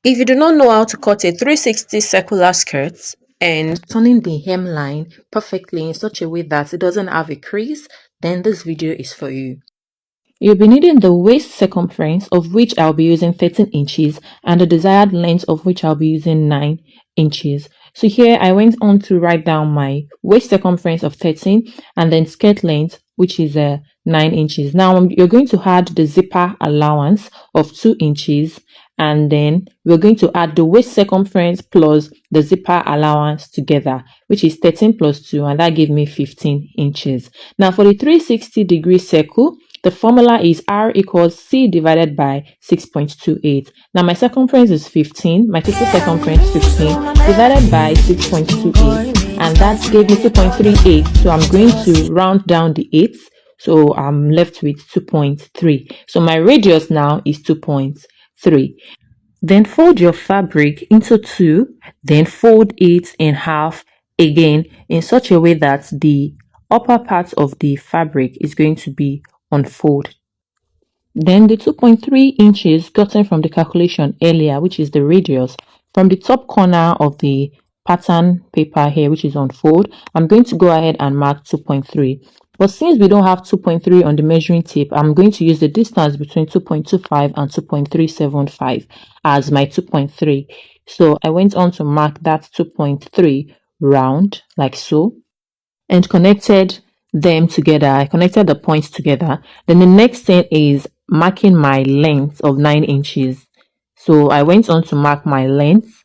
If you do not know how to cut a 360 circular skirt and turning the hemline perfectly in such a way that it doesn't have a crease, then this video is for you. You'll be needing the waist circumference, of which I'll be using 13 inches, and the desired length, of which I'll be using 9 inches. So here I went on to write down my waist circumference of 13 and then skirt length, which is 9 inches. Now you're going to add the zipper allowance of 2 inches, and then we're going to add the waist circumference plus the zipper allowance together, which is 13 plus 2, and that gave me 15 inches. Now for the 360-degree circle, the formula is R equals C divided by 6.28. Now my circumference is 15, my total circumference 15 divided by 6.28, and that gave me 2.38. So I'm going to round down the 8, so I'm left with 2.3. So my radius now is 2.3. Then fold your fabric into 2, then fold it in half again in such a way that the upper part of the fabric is going to be unfold. Then the 2.3 inches gotten from the calculation earlier, which is the radius, from the top corner of the pattern paper here, which is unfold, I'm going to go ahead and mark 2.3. But since we don't have 2.3 on the measuring tape, I'm going to use the distance between 2.25 and 2.375 as my 2.3. So I went on to mark that 2.3 round like so and connected them together. I connected the points together. Then the next thing is marking my length of 9 inches. So I went on to mark my length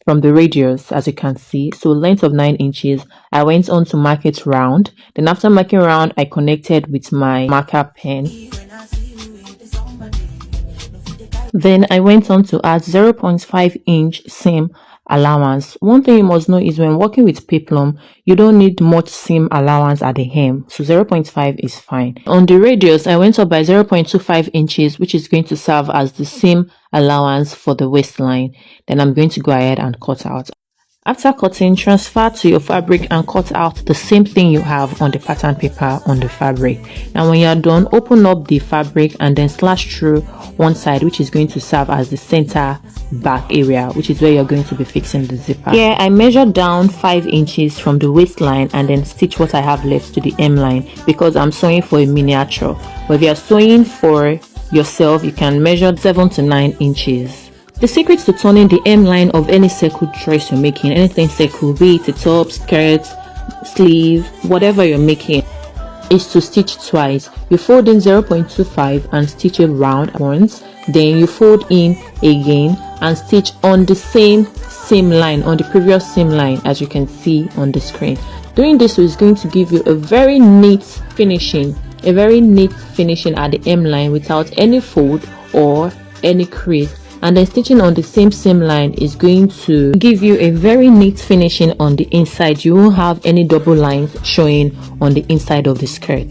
from the radius, as you can see. So length of 9 inches. I went on to mark it round. Then after marking round, I connected with my marker pen. Then I went on to add 0.5 inch seam allowance. One thing you must know is when working with peplum, you don't need much seam allowance at the hem, so 0.5 is fine. On the radius, I went up by 0.25 inches, which is going to serve as the seam allowance for the waistline. Then I'm going to go ahead and cut out. After cutting, transfer to your fabric and cut out the same thing you have on the pattern paper on the fabric. Now when you are done, open up the fabric and then slash through one side, which is going to serve as the center back area, which is where you're going to be fixing the zipper. Here I measured down 5 inches from the waistline and then stitch what I have left to the hemline because I'm sewing for a miniature. But if you're sewing for yourself, you can measure 7 to 9 inches. The secret to turning the hemline of any circle dress you're making, anything circle, be it a top, skirt, sleeve, whatever you're making, is to stitch twice. You fold in 0.25 and stitch it round once, then you fold in again and stitch on the same seam line, on the previous seam line, as you can see on the screen. Doing this is going to give you a very neat finishing at the hemline without any fold or any crease. And then stitching on the same seam line is going to give you a very neat finishing on the inside. You won't have any double lines showing on the inside of the skirt.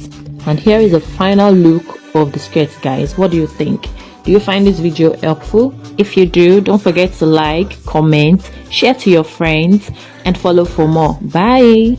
And here is a final look of the skirt, guys. What do you think? Do you find this video helpful? If you do, don't forget to like, comment, share to your friends, and follow for more. Bye.